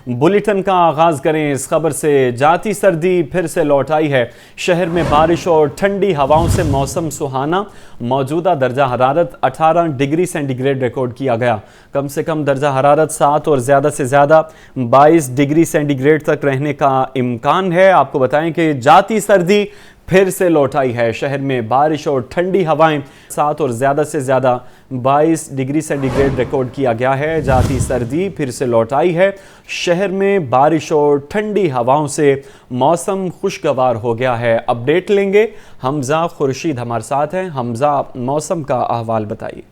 Bulletin का आगाज करें इस खबर से। जाती सर्दी फिर से लौट आई है। शहर में बारिश और ठंडी हवाओं से मौसम सुहाना। मौजूदा दर्जा हरारत 18 डिग्री सेंटीग्रेड रिकॉर्ड किया गया। कम से कम दर्जा हरारत 7 और ज़्यादा से ज़्यादा 22 डिग्री सेंटीग्रेड तक रहने का इम्कान है। आपको बताएं कि जाती सर्दी फिर से लौट आई है। शहर में बारिश और ठंडी हवाएं 7 और ज़्यादा से ज़्यादा 22 डिग्री सेंटीग्रेड रिकॉर्ड किया गया है। जाती सर्दी फिर से लौट आई है। शहर में बारिश और ठंडी हवाओं से मौसम खुशगवार हो गया है। अपडेट लेंगे, हमजा खुर्शीद हमारे साथ हैं। हमजा, मौसम का अहवाल बताइए।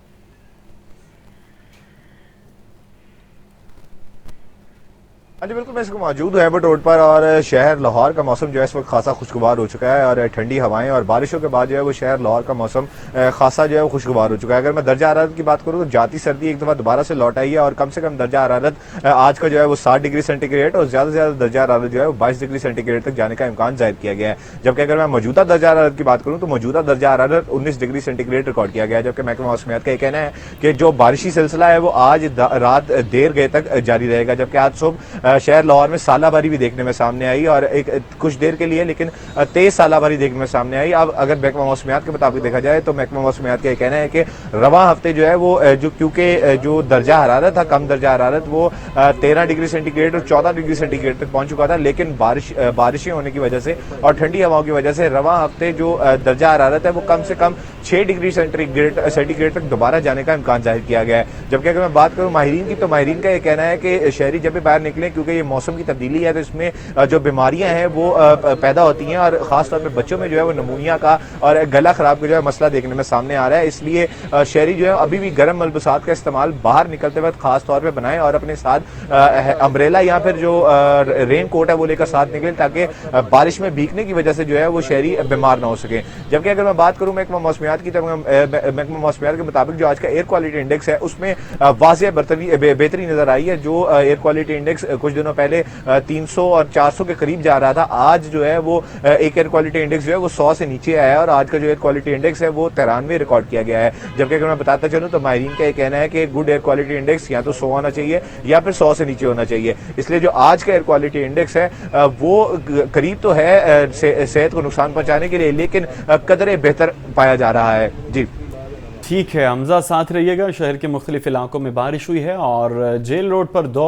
हाँ जी बिल्कुल, मैं इसको मौजूद हूँ एयरपोर्ट रोड पर और शहर लाहौर का मौसम जो है इस वक्त खासा खुशगवार हो चुका है और ठंडी हवाएं और बारिशों के बाद जो है वो शहर लाहौर का मौसम खासा जो है वो खुशगवार हो चुका है। अगर मैं दर्जा हरारत की बात करूँ तो जाती सर्दी एक दफ़ा दोबारा से लौट आई है और कम से कम दर्जा हरारत आज का जो है वो 7 डिग्री सेंटीग्रेड और ज़्यादा से ज़्यादा दर्जा हरारत जो है वो 22 डिग्री सेंटीग्रेड तक जाने का इम्कान जाहिर किया गया है। जबकि अगर मैं मौजूदा दर्जा हरारत की बात करूँ तो मौजूदा दर्जा हरारत 19 डिग्री सेंटीग्रेड रिकॉर्ड किया गया है। जबकि महकमा मौसमियात का ये कहना है कि जो बारिशी सिलसिला है वो आज रात देर गए तक जारी रहेगा। जबकि आज सुबह शहर लाहौर में सालाबारी भी देखने में सामने आई और एक कुछ देर के लिए लेकिन तेज सालाबारी देखने में सामने आई। अब अगर महकमा मौसमियात के मुताबिक देखा जाए तो महकमा मौसमियात का ये कहना है कि रवां हफ्ते जो है वो जो क्योंकि जो दर्जा हरारत था, कम दर्जा हरारत वो 13 डिग्री सेंटीग्रेड और 14 डिग्री सेंटीग्रेड तक पहुंच चुका था, लेकिन बारिशें होने की वजह से और ठंडी हवाओं की वजह से रवां हफ्ते जो दर्जा हरारत है वो कम से कम 6 डिग्री सेंटीग्रेड तक दोबारा जाने का इम्कान जाहिर किया गया है। जबकि अगर मैं बात करूं माहिरीन की तो माहिरीन का ये कहना है कि शहरी जब भी बाहर निकले क्योंकि ये मौसम की तब्दीली है तो इसमें जो बीमारियां हैं वो पैदा होती हैं और खासतौर पे बच्चों में जो है वो नमूनिया का और गला खराब का जो है मसला देखने में सामने आ रहा है। इसलिए शहरी जो है अभी भी गर्म मलबूसात का इस्तेमाल बाहर निकलते वक्त खास तौर पे बनाएं और अपने साथ अम्ब्रेला या फिर जो रेन कोट है वो लेकर साथ निकलें ताकि बारिश में भीगने की वजह से जो है वो शहरी बीमार ना हो सके। जबकि अगर मैं बात करूं महकमा मौसमियात की तो महकमा मौसमियात के मुताबिक जो आज का एयर क्वालिटी इंडेक्स है उसमें वाज़ेह बेहतरी नजर आई है। जो एयर क्वालिटी इंडेक्स कुछ दिनों पहले 300 और 400 के करीब जा रहा था, आज जो है वो एक एयर क्वालिटी इंडेक्स जो है वो 100 से नीचे आया है और आज का जो एयर क्वालिटी इंडेक्स है वो 93 रिकॉर्ड किया गया है। जबकि अगर मैं बताता चलूं तो माहिरीन का ये कहना है कि गुड एयर क्वालिटी इंडेक्स या तो 100 होना चाहिए या फिर 100 से नीचे होना चाहिए। इसलिए जो आज का एयर क्वालिटी इंडेक्स है वो करीब तो है सेहत को नुकसान पहुंचाने के लिए, लेकिन कदरे बेहतर पाया जा रहा है। जी ठीक है हमजा, साथ रहिएगा। शहर के मुख्तलिफ इलाकों में बारिश हुई है और जेल रोड पर 2,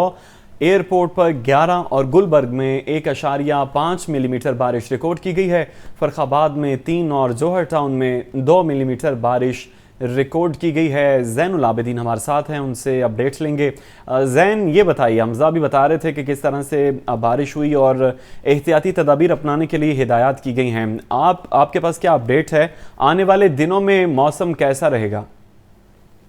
एयरपोर्ट पर 11 और गुलबर्ग में 1.5 मिलीमीटर बारिश रिकॉर्ड की गई है। फरखाबाद में 3 और जोहर टाउन में 2 मिलीमीटर बारिश रिकॉर्ड की गई है। ज़ैनुल आबिदीन हमारे साथ हैं, उनसे अपडेट्स लेंगे। ज़ैन, ये बताइए, हमजा भी बता रहे थे कि किस तरह से बारिश हुई और एहतियाती तदाबीर अपनाने के लिए हिदायत की गई हैं। आपके पास क्या अपडेट है? आने वाले दिनों में मौसम कैसा रहेगा?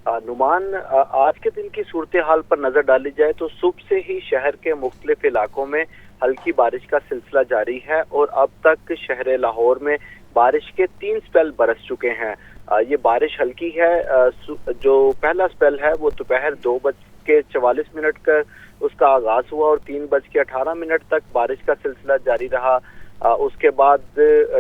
नुमान, आज के दिन की सूरत हाल पर नजर डाली जाए तो सुबह से ही शहर के मुख्तलिफ इलाकों में हल्की बारिश का सिलसिला जारी है और अब तक शहर लाहौर में बारिश के 3 स्पेल बरस चुके हैं। ये बारिश हल्की है। जो पहला स्पेल है वो दोपहर 2:44 का उसका आगाज हुआ और 3:18 तक बारिश का सिलसिला जारी रहा। उसके बाद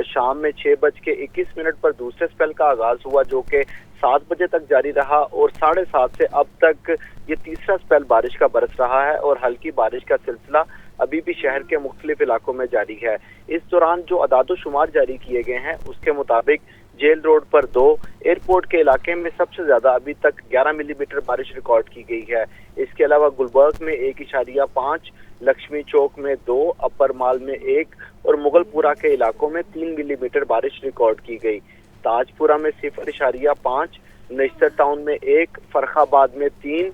शाम में 6:21 पर दूसरे स्पेल का आगाज हुआ जो कि 7 बजे तक जारी रहा और 7:30 से अब तक ये तीसरा स्पेल बारिश का बरस रहा है और हल्की बारिश का सिलसिला अभी भी शहर के मुख्तलिफ इलाकों में जारी है। इस दौरान जो अदादो शुमार जारी किए गए हैं उसके मुताबिक जेल रोड पर 2, एयरपोर्ट के इलाके में सबसे ज्यादा अभी तक 11 मिलीमीटर बारिश रिकॉर्ड की गई है। इसके अलावा गुलबर्ग में 1.5, लक्ष्मी चौक में 2, अपर माल में 1 और मुगलपुरा के इलाकों में 3 मिलीमीटर बारिश रिकॉर्ड की गई। ताजपुरा में 0.5, नेस्तर टाउन में 1, फरखाबाद में 3,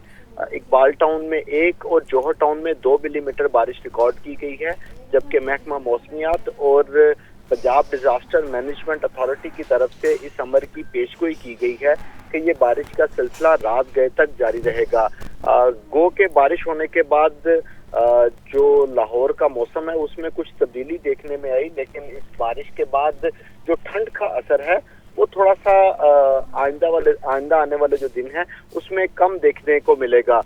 इकबाल टाउन में 1 और जोहर टाउन में 2 मिलीमीटर बारिश रिकॉर्ड की गई है। जबकि महकमा मौसमियात और पंजाब डिजास्टर मैनेजमेंट अथॉरिटी की तरफ से इस अमर की पेशगोई की गई है कि ये बारिश का सिलसिला रात गए तक जारी रहेगा। गो के बारिश होने के बाद जो लाहौर का मौसम है उसमें कुछ तब्दीली देखने में आई, लेकिन इस बारिश के बाद जो ठंड का असर है वो थोड़ा सा आइंदा आने वाले जो दिन है उसमें कम देखने को मिलेगा।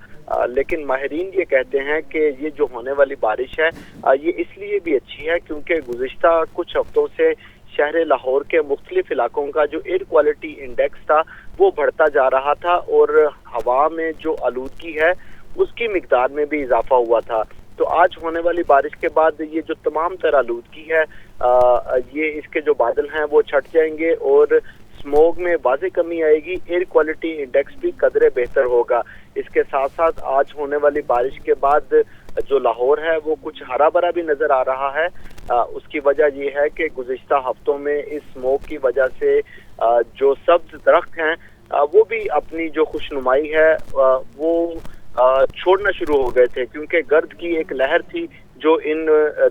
लेकिन माहिरीन ये कहते हैं कि ये जो होने वाली बारिश है ये इसलिए भी अच्छी है क्योंकि गुज़िश्ता कुछ हफ्तों से शहर लाहौर के मुख्तलिफ इलाकों का जो एयर क्वालिटी इंडेक्स था वो बढ़ता जा रहा था और हवा में जो आलूदगी है उसकी मिकदार में भी इजाफा हुआ था। تو آج ہونے والی بارش کے بعد یہ جو تمام تر آلودگی ہے یہ اس کے جو بادل ہیں وہ چھٹ جائیں گے اور اسموگ میں واضح کمی آئے گی، ایئر کوالٹی انڈیکس بھی قدرے بہتر ہوگا۔ اس کے ساتھ ساتھ آج ہونے والی بارش کے بعد جو لاہور ہے وہ کچھ ہرا بھرا بھی نظر آ رہا ہے۔ اس کی وجہ یہ ہے کہ گزشتہ ہفتوں میں اس اسموگ کی وجہ سے جو سبز درخت ہیں وہ بھی اپنی جو خوشنمائی ہے وہ چھوڑنا شروع ہو گئے تھے، کیونکہ گرد کی ایک لہر تھی جو ان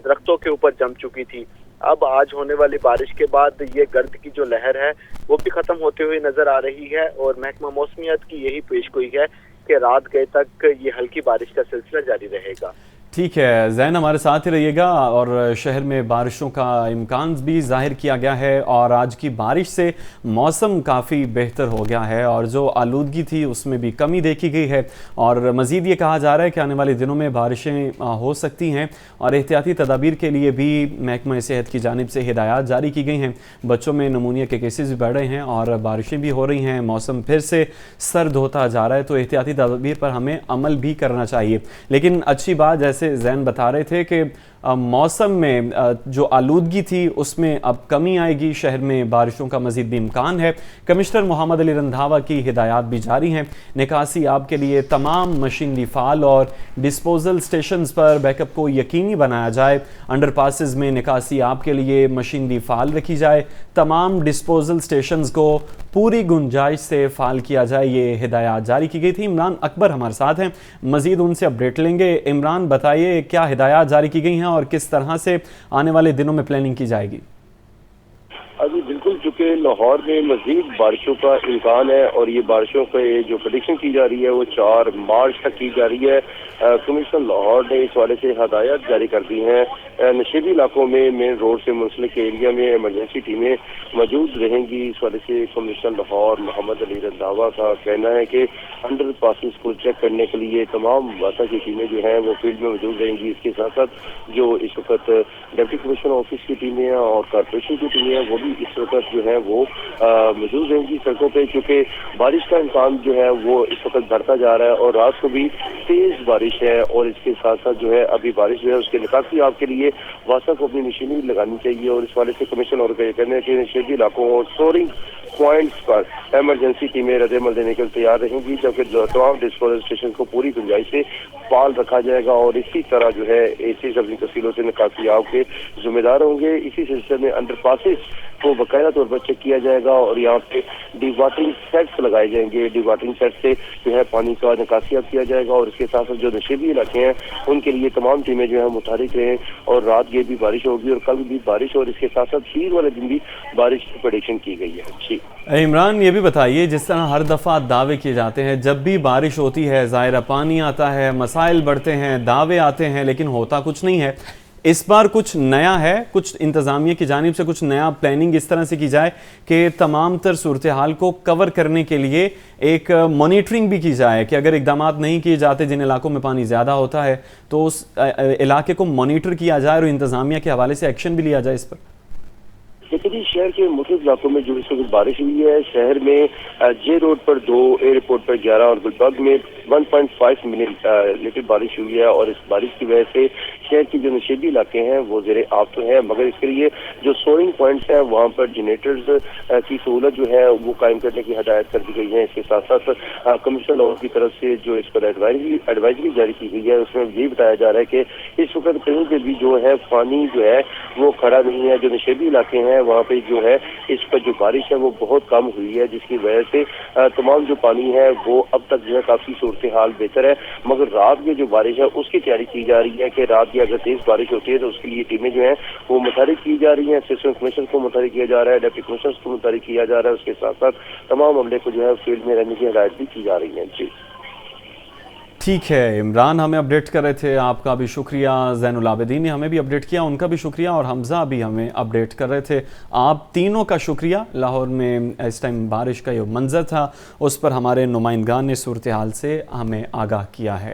درختوں کے اوپر جم چکی تھی۔ اب آج ہونے والی بارش کے بعد یہ گرد کی جو لہر ہے وہ بھی ختم ہوتے ہوئے نظر آ رہی ہے، اور محکمہ موسمیات کی یہی پیش گوئی ہے کہ رات گئے تک یہ ہلکی بارش کا سلسلہ جاری رہے گا۔ ٹھیک ہے زین، ہمارے ساتھ ہی رہیے گا، اور شہر میں بارشوں کا امکان بھی ظاہر کیا گیا ہے، اور آج کی بارش سے موسم کافی بہتر ہو گیا ہے اور جو آلودگی تھی اس میں بھی کمی دیکھی گئی ہے، اور مزید یہ کہا جا رہا ہے کہ آنے والے دنوں میں بارشیں ہو سکتی ہیں، اور احتیاطی تدابیر کے لیے بھی محکمہ صحت کی جانب سے ہدایات جاری کی گئی ہیں۔ بچوں میں نمونیا کے کیسز بھی بڑھ رہے ہیں اور بارشیں بھی ہو رہی ہیں، موسم پھر سے سرد ہوتا جا رہا ہے، تو احتیاطی تدابیر پر ہمیں عمل بھی کرنا چاہیے۔ لیکن اچھی بات جیسے زین بتا رہے تھے کہ موسم میں جو آلودگی تھی اس میں اب کمی آئے گی، شہر میں بارشوں کا مزید بھی امکان ہے۔ کمشنر محمد علی رندھاوا کی ہدایات بھی جاری ہیں، نکاسی آب کے لیے تمام مشینری فعال اور ڈسپوزل سٹیشنز پر بیک اپ کو یقینی بنایا جائے، انڈر پاسز میں نکاسی آب کے لیے مشینری فعال رکھی جائے، تمام ڈسپوزل سٹیشنز کو پوری گنجائش سے فعال کیا جائے، یہ ہدایات جاری کی گئی تھی۔ عمران اکبر ہمارے ساتھ ہیں، مزید ان سے اپڈیٹ لیں گے۔ عمران بتائیے کیا ہدایات جاری کی گئی ہیں اور کس طرح سے آنے والے دنوں میں پلاننگ کی جائے گی؟ جی بالکل، چونکہ لاہور میں مزید بارشوں کا امکان ہے اور یہ بارشوں پہ جو پریڈکشن کی جا رہی ہے وہ 4 مارچ تک کی جا رہی ہے۔ کمشنر لاہور نے اس والے سے ہدایات جاری کر دی ہیں۔ نشیبی علاقوں میں مین روڈ سے منسلک ایریا میں ایمرجنسی ٹیمیں موجود رہیں گی۔ اس والے سے کمشنر لاہور محمد علی رندھاوا کا کہنا ہے کہ انڈر پاسز کو چیک کرنے کے لیے تمام واسطہ کی ٹیمیں جو ہیں وہ فیلڈ میں موجود رہیں گی۔ اس کے ساتھ ساتھ جو اس وقت ڈپٹی کمشنر آفس کی ٹیمیں ہیں اور کارپوریشن کی ٹیمیں ہیں وہ بھی اس وقت جو ہے وہ موجود رہیں گی سڑکوں پہ، کیونکہ بارش کا امکان جو ہے وہ اس وقت بڑھتا جا رہا ہے اور رات کو بھی تیز بارش ہے، اور اس کے ساتھ ساتھ جو ہے ابھی بارش جو ہے اس کے نکاسی آپ کے لیے واسطہ کو اپنی نشانی لگانی چاہیے، اور اس والے سے کمیشن اور کہنے کہ نشیبی علاقوں اور سورنگ پوائنٹس پر ایمرجنسی ٹیمیں رد عمل دینے کے لیے تیار رہیں گی، جبکہ تمام ڈسپوزل اسٹیشن کو پوری گنجائش سے فعال رکھا جائے گا، اور اسی طرح جو ہے ایسی سبزی تفصیلوں سے نکاسی آپ کے ذمہ دار ہوں گے۔ اسی سلسلے میں انڈر پاسز کو باقاعدہ طور پر چیک کیا جائے گا اور یہاں پہ ڈی واٹرنگ سیٹس لگائے جائیں گے، ڈی واٹرنگ سیٹ سے جو ہے پانی کا نکاسیاب کیا جائے گا، اور اس کے ساتھ ساتھ جو نشیبی علاقے ہیں ان کے لیے تمام ٹیمیں جو ہے متحرک رہیں، اور رات یہ بھی بارش ہوگی اور کل بھی بارش، اور اس کے ساتھ ساتھ پیر والے دن بھی بارش کی پریڈکشن کی گئی ہے۔ جی عمران، یہ بھی بتائیے جس طرح ہر دفعہ دعوے کیے جاتے ہیں جب بھی بارش ہوتی ہے ظاہرہ پانی آتا ہے، مسائل بڑھتے ہیں، دعوے آتے ہیں لیکن ہوتا کچھ نہیں ہے، اس بار کچھ نیا ہے؟ کچھ انتظامیہ کی جانب سے کچھ نیا پلاننگ اس طرح سے کی جائے کہ تمام تر صورتحال کو کور کرنے کے لیے ایک مانیٹرنگ بھی کی جائے کہ اگر اقدامات نہیں کیے جاتے جن علاقوں میں پانی زیادہ ہوتا ہے تو اس علاقے کو مانیٹر کیا جائے اور انتظامیہ کے حوالے سے ایکشن بھی لیا جائے اس پر؟ لیکن شہر کے مختلف علاقوں میں جو اس وقت بارش ہوئی ہے، شہر میں جے روڈ پر 2، ایئرپورٹ پر 11 اور گلبرگ میں 1.5 ملین لیٹر بارش ہوئی ہے، اور اس بارش کی وجہ سے شہر کے جو نشیبی علاقے ہیں وہ زیر آب تو ہیں، مگر اس کے لیے جو سورنگ پوائنٹس ہیں وہاں پر جنریٹرز کی سہولت جو ہے وہ قائم کرنے کی ہدایت کر دی گئی ہے۔ اس کے ساتھ ساتھ کمشنر لاہور کی طرف سے جو اس پر ایڈوائزری جاری کی گئی ہے اس میں یہ بتایا جا رہا ہے کہ اس وقت کہیں پہ بھی جو ہے پانی جو ہے وہ کھڑا نہیں ہے، جو نشیبی علاقے ہیں وہاں پہ جو ہے اس پر جو بارش ہے وہ بہت کم ہوئی ہے، جس کی وجہ سے تمام جو پانی ہے وہ اب تک جو ہے کافی صورتحال بہتر ہے، مگر رات میں جو بارش ہے اس کی تیاری کی جا رہی ہے کہ رات کی اگر تیز بارش ہوتی ہے تو اس کے لیے ٹیمیں جو ہیں وہ متحرک کی جا رہی ہیں، اسسٹنٹ کمشنر کو متحرک کیا جا رہا ہے، ڈپٹی کمشنر کو متحرک کیا جا رہا ہے، اس کے ساتھ ساتھ تمام عملے کو جو ہے فیلڈ میں رہنے کی ہدایت بھی کی جا رہی ہے۔ جی ٹھیک ہے عمران، ہمیں اپڈیٹ کر رہے تھے، آپ کا بھی شکریہ۔ زین العابدین نے ہمیں بھی اپڈیٹ کیا، ان کا بھی شکریہ، اور حمزہ بھی ہمیں اپڈیٹ کر رہے تھے، آپ تینوں کا شکریہ۔ لاہور میں اس ٹائم بارش کا یہ منظر تھا، اس پر ہمارے نمائندگان نے صورتحال سے ہمیں آگاہ کیا ہے۔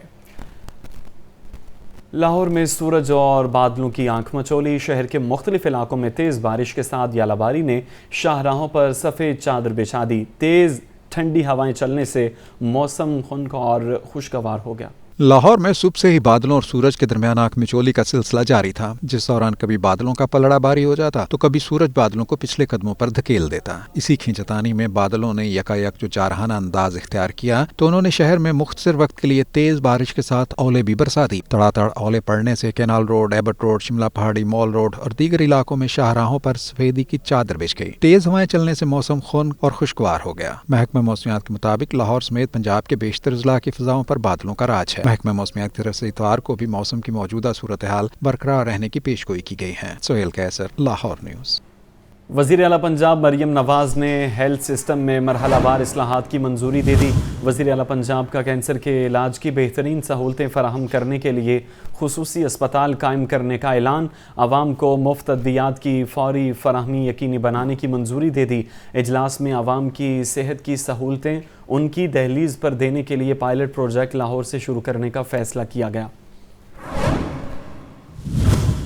لاہور میں سورج اور بادلوں کی آنکھ مچولی، شہر کے مختلف علاقوں میں تیز بارش کے ساتھ یالہ باری نے شاہراہوں پر سفید چادر بچھا دی، تیز ٹھنڈی ہوائیں چلنے سے موسم خنک اور خوشگوار ہو گیا۔ लाहौर में सुबह से ही बादलों और सूरज के दरमियान आंख मिचोली का सिलसिला जारी था, जिस दौरान कभी बादलों का पलड़ा भारी हो जाता तो कभी सूरज बादलों को पिछले कदमों पर धकेल देता। इसी खींचतानी में बादलों ने यकायक जो जारहाना अंदाज इख्तियार किया तो उन्होंने शहर में मुख्तसर वक्त के लिए तेज बारिश के साथ ओले भी बरसा दी। तड़ातड़ ओले पड़ने से canal road, Abbott road, Shimla पहाड़ी, मॉल रोड और दीगर इलाकों में शाहराहों पर सफेदी की चादर बिछ गई। तेज हवाएं चलने से मौसम खुश्क और खुशगवार हो गया। महकमा मौसमियात के मुताबिक लाहौर समेत पंजाब के बेशतर अजला की फिजाओं पर बादलों का राज है। महकमा मौसमियात की तरफ से इतवार को भी मौसम की मौजूदा सूरत हाल बरकरार रहने की पेशगोई की गई है। सोहेल कैसर, लाहौर न्यूज़। वज़ीर आला पंजाब मरियम नवाज़ ने हेल्थ सिस्टम में मरहलावार इस्लाहात की मंजूरी दे दी। वज़ीर आला पंजाब का कैंसर के इलाज की बेहतरीन सहूलतें फराहम करने के लिए खुसूसी अस्पताल कायम करने का ऐलान। आवाम को मुफ्त अद्वियात की फौरी फराहमी यकीनी बनाने की मंजूरी दे दी। इजलास में आवाम की सेहत की सहूलतें उनकी दहलीज़ पर देने के लिए पायलट प्रोजेक्ट लाहौर से शुरू करने का फैसला किया गया।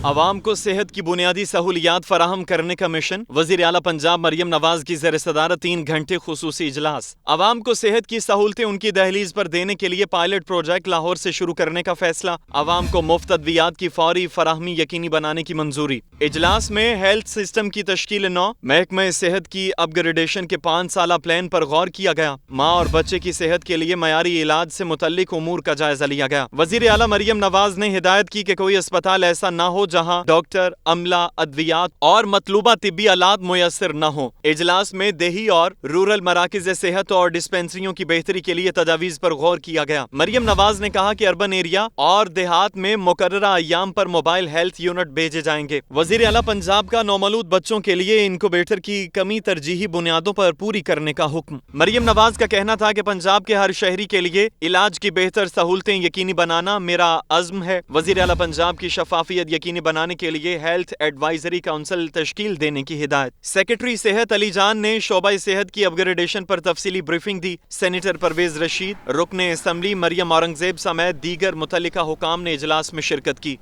आवाम को सेहत की बुनियादी सहूलियात फराहम करने का मिशन। वज़ीर आला पंजाब मरियम नवाज की ज़ेर सदारत 3 घंटे खुसूसी इजलास। आवाम को सेहत की सहूलतें उनकी दहलीज पर देने के लिए पायलट प्रोजेक्ट लाहौर से शुरू करने का फैसला। आवाम को मुफ्त अद्वियात की फौरी फराहमी यकीनी बनाने की मंजूरी। इजलास में हेल्थ सिस्टम की तश्कील 9, महकमा सेहत की अपग्रेडेशन के 5 साला प्लान पर गौर किया गया। माँ और बच्चे की सेहत के लिए मयारी इलाज से मुतल्लिक उमूर का जायजा लिया गया। वज़ीर आला मरियम नवाज ने हिदायत की कि कोई अस्पताल ऐसा ना हो जहां डॉक्टर, अमला, अद्वियात और मतलूबा तिब्बी आलात मुयस्सर न हो। इजलास में देही और रूरल मराकिज़ सेहत और डिस्पेंसरियों की बेहतरी के लिए तजावीज़ पर गौर किया गया। मरियम नवाज ने कहा कि अर्बन एरिया और देहात में मुकर्ररा अय्याम पर मोबाइल हेल्थ यूनिट भेजे जाएंगे। वज़ीर आला पंजाब का नौमौलूद बच्चों के लिए इनक्यूबेटर की कमी तरजीही बुनियादों पर पूरी करने का हुक्म। मरियम नवाज का कहना था कि पंजाब के हर शहरी के लिए इलाज की बेहतर सहूलतें यकीनी बनाना मेरा अज़्म है। वज़ीर आला पंजाब की शफाफियत यकीनी बनाने के लिए हेल्थ एडवाइजरी काउंसिल तश्कील देने की हिदायत। सेक्रेटरी सेहत अली जान ने शोबा सेहत की अपग्रेडेशन पर तफसीली ब्रीफिंग दी। सेनेटर परवेज रशीद, रुकने असम्बली मरियम औरंगजेब समेत दीगर मुतल्लिका हुकाम ने इजलास में शिरकत की।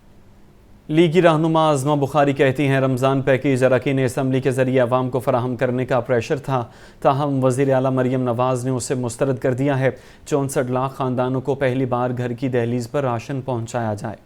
लीगी रहनुमा अज़मा बुखारी कहती हैं रमज़ान पैकेज अरकान असम्बली के ज़रिए अवाम को फराहम करने का प्रेशर था, ताहम वज़ीर आला मरियम नवाज़ ने उसे मुस्तरद कर दिया है। 64 लाख ख़ानदानों को पहली बार घर की दहलीज पर राशन पहुँचाया जाए।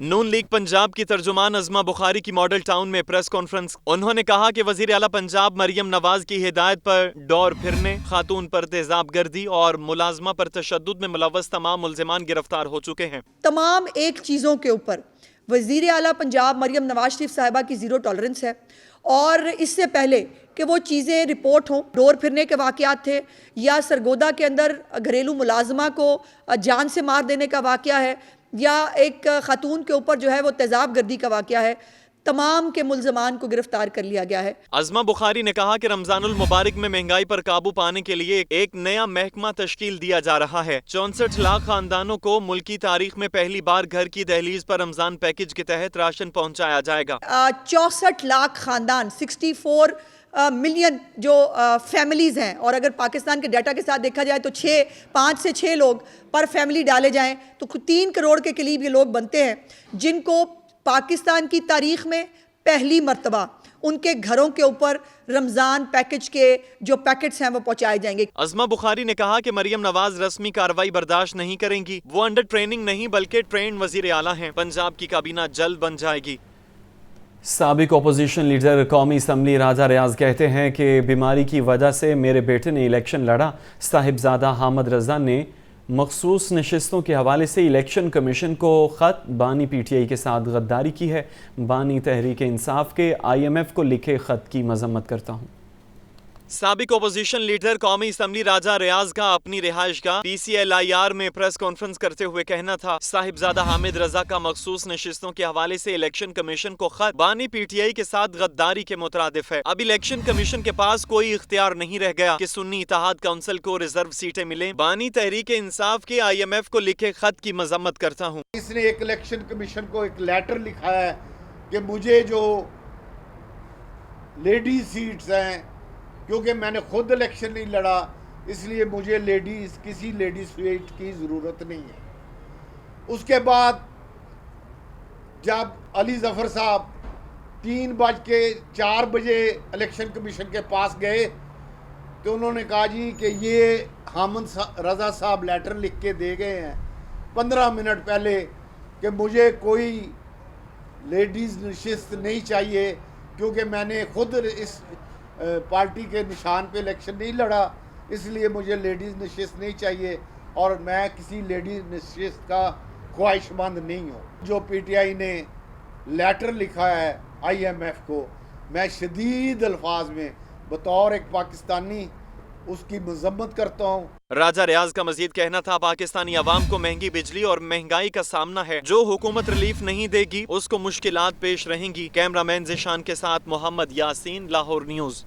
नून लीग पंजाब की तर्जुमान अज़मा बुखारी की मॉडल टाउन में प्रेस कॉन्फ्रेंस। उन्होंने कहा कि वज़ीर आला पंजाब मरियम नवाज की हिदायत पर दौर फिरने, खातून पर तेजाब गर्दी और मुलाजमा पर तशद्दुद में मुलव्वस तमाम मुल्ज़िमान गिरफ्तार हो चुके हैं। तमाम एक चीज़ों के ऊपर वज़ीर आला पंजाब मरियम नवाज शरीफ साहिबा की ज़ीरो टॉलरेंस है, और इससे पहले कि वो चीज़ें रिपोर्ट हों, डोर फिरने के वाक़यात थे या सरगोदा के अंदर घरेलू मुलाजमा को जान से मार देने का वाक़या है या एक खातून के ऊपर जो है वो तेजाब गर्दी का वाक़या है, तमाम के मुल्ज़मान को गिरफ्तार कर लिया गया है। अज़मा बुखारी ने कहा कि रमज़ानुल मुबारक में महंगाई पर काबू पाने के लिए एक नया महकमा तश्कील दिया जा रहा है। 64 लाख खानदानों को मुल्की तारीख में पहली बार घर की दहलीज पर रमज़ान पैकेज के तहत राशन पहुँचाया जाएगा। 64 लाख खानदान, 64 मिलियन जो फैमिलीज़ हैं, और अगर पाकिस्तान के डाटा के साथ देखा जाए तो 5 से 6 लोग पर फैमिली डाले जाएं तो 3 करोड़ के करीब ये लोग बनते हैं, जिनको पाकिस्तान की तारीख में पहली मर्तबा उनके घरों के ऊपर रमज़ान पैकेज के जो पैकेट्स हैं वो पहुंचाए जाएंगे। अज़मा बुखारी ने कहा कि मरियम नवाज रस्मी कार्रवाई बर्दाश्त नहीं करेंगी। वो अंडर ट्रेनिंग नहीं बल्कि ट्रेंड वज़ीर आला हैं। पंजाब की काबीना जल्द बन जाएगी। साबिक अपोजिशन लीडर कौमी असम्बली राजा रियाज कहते हैं कि बीमारी की वजह से मेरे बेटे ने इलेक्शन लड़ा। साहिबजादा हामिद रजा ने मखसूस नशिस्तों के हवाले से इलेक्शन कमीशन को ख़त बानी PTI के साथ गद्दारी की है। बानी तहरीक इंसाफ के IMF को लिखे ख़त की मजम्मत करता हूँ। साबिक अपोजिशन लीडर कौमी असम्बली राजा रियाज का अपनी रिहाइश का PCLIR में प्रेस कॉन्फ्रेंस करते हुए कहना था, साहिबजादा हामिद रजा का मखसूस नशिस्तों के हवाले से इलेक्शन कमीशन को खत बानी PTI के साथ गद्दारी के मुतरादिफ है। अब इलेक्शन कमीशन के पास कोई इख्तियार नहीं रह गया कि सुन्नी इत्तेहाद काउंसिल को रिजर्व सीटें मिले। बानी तहरीक इंसाफ के IMF को लिखे खत की मजम्मत करता हूँ। इसने एक इलेक्शन कमीशन को एक लेटर लिखा है कि मुझे जो लेडी सीट्स हैं, क्योंकि मैंने खुद इलेक्शन नहीं लड़ा, इसलिए मुझे किसी लेडी सीट की ज़रूरत नहीं है। उसके बाद जब अली ज़फ़र साहब 3:04 इलेक्शन कमीशन के पास गए तो उन्होंने कहा जी कि ये रज़ा साहब लेटर लिख के दे गए हैं 15 मिनट पहले कि मुझे कोई लेडीज़ नशिस्त नहीं चाहिए, क्योंकि मैंने खुद इस पार्टी के निशान पे इलेक्शन नहीं लड़ा, इसलिए मुझे लेडीज़ नशिस्त नहीं चाहिए और मैं किसी लेडीज़ नशिस्त का ख्वाहिशमंद नहीं हूँ। जो PTI ने लेटर लिखा है IMF को, मैं शदीद अल्फाज में बतौर एक पाकिस्तानी उसकी मजम्मत करता हूँ। राजा रियाज का मजीद कहना था, पाकिस्तानी अवाम को महंगी बिजली और महंगाई का सामना है, जो हुकूमत रिलीफ नहीं देगी उसको मुश्किलात पेश रहेंगी। कैमरामैन जिशान के साथ मोहम्मद यासीन, लाहौर न्यूज़।